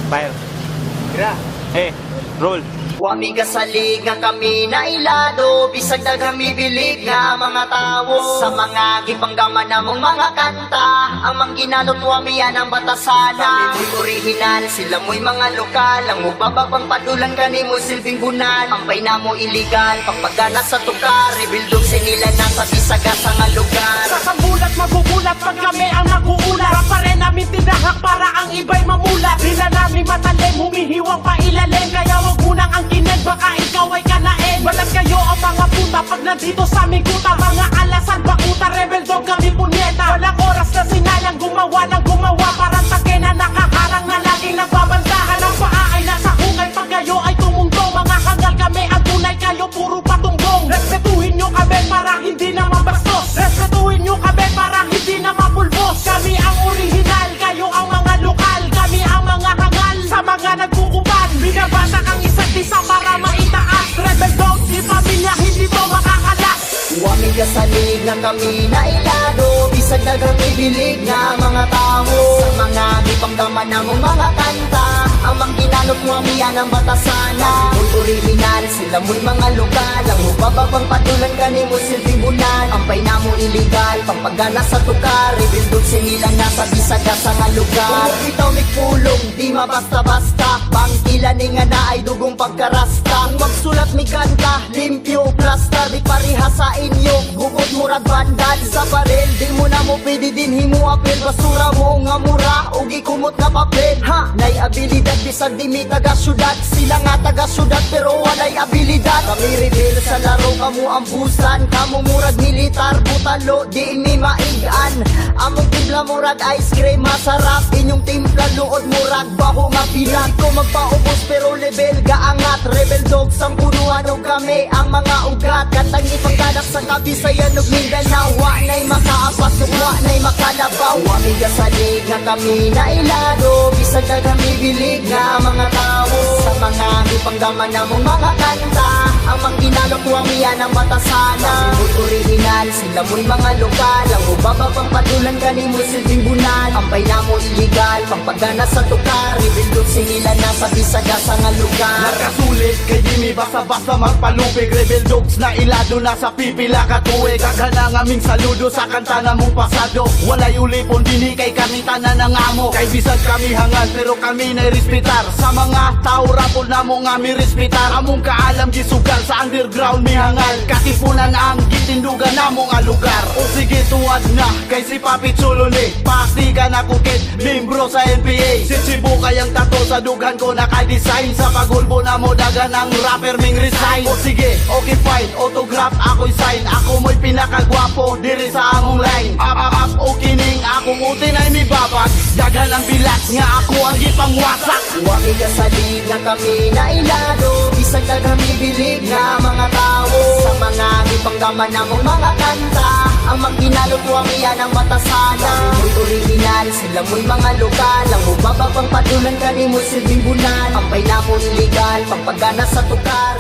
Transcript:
Fire. Tira. Hey, roll. Wami kasalig nga kami na ilado, bisag na kami bilig nga mga tao. Sa mga gipanggaman namong mga kanta, ang mangginalot wami yan ang batasana. Kami original, sila mo'y mga lokal, ang mubababang padulan kanimo silbing bunan. Ang paina mo illegal, pagpagana sa tukar, rebildog sinila na sa bisagasa nga lugar. Sa sambulat magugulat pag kami ang naguulat, pa rin namin tinahak para ang iba'y mamulat. Di na namin matalim, humihiwang pa ilalim, kaya wag munang ang kineg, baka ikaw ay kanain. Balat kayo ang mga puta pag nandito sa aming kuta, mga alasan bakuta, rebel dog kami punyeta. Walang oras na sinalang gumawa ng gumawa, parang take na nakaharang na laging nagbabantahan. Ang paa ay nasa hungay pag kayo ay tumungtong, mga hangal kami ang tunay, kayo puro patumbong. Respetuhin nyo kami para hindi na mabastos, respetuhin nyo kami para hindi na mapulbos. Kami ang original, kayo ang mga lokal, kami ang mga hangal sa mga nagkukupan. Binabasa ang isa't isa para maitaas, rebel dog, di pamilya, hindi to makakalas. Wami kasalig nga kami na ilado, bisag na kami bilig nga mga tao. Sa mga gipanggaman namong mga kanta, ang mangginalot wami yan ang batasana. Mo'y original, sila mo'y mga lokal, ang mubababang padulan kanimo silbing bunan. Ang paina mo illegal, pagpagana sa tukar, rebildog sinilang nasa bisagasa nga lugar. Kung bitaw may pulong, di mabasta-basta, bangkila ni nga na ay dugong pagkarasta. Kung magsulat mi kanta, limpyo, plasta, di pariha sa inyo, bukod murag bandal sa baril. Di mo na mo pwede din himuapil, basura mo nga mura, o gikumot nga papel. Ha, nay abilidad, bisag di mi taga syudad, sila nga taga syudad pero walay abilidad. Kami rebel sa laro, kamu ambusan, kamu murag militar, butalo, di mi maigan. Among timpla murag ice cream, masarap, inyong timpla luod murag baho nga pilat. Ko magpaubos pero level gaangat, rebel dog sang punuan o kami ang mga ugat. Katang ipagkanak sa Kabisayan ug Mindanao, wa na'y makaapas, wa na'y makalabaw. Wami kasalig nga kami na ilado, bisag na kami bilig nga mga tao. Sa mga gipanggaman namong mga kanta, ang mangginalot wami yan ang batasana. Mo'y original, sila mo'y mga lokal, ang ubababang padulan kanimo silbing bunan. Ang paina mo illegal, pagpagana sa tukar, rebildog sinila na sa bisagasa nga lugar. Nakasulit kay di mi basta-basta magpalupig, rebel dogs na ilado na sa pipila katuig. Kagana ng aming saludo sa kanta na mong pasado, walay ulipon dini kay kami tanan ng amo. Kay bisag kami hangal pero kami na respetar, sa mga tao rapol na mo nga mi respetar. Among kaalam gisugal sa underground mi hangal, katipunan ang gitindugan na mo nga lugar. O sige tuwad na kay si Papi Chulo ni pastigan ako kit membro sa NPA. Si Cebu kayang tato sa dughan ko naka-design, sa pagulbo na mo dagan ang rapper ming resign. O sige, okay fine, autograph ako'y sign, ako mo'y pinakagwapo diri sa among line. Up, o kining akong utin ay mi babag, dagan ang bilat nga ako ang gipangwasak. Wami kasalig nga kami na ilado, bisag na kami bilig nga mga tao. Sa mga gipanggaman namong mga kanta, ang mangginalot wami yan ang batasana. Mo'y original, sila mo'y mga lokal, ang mubababang padulan kanimo silbing bunan. Ang paina mo illegal, pagpagana sa tukar,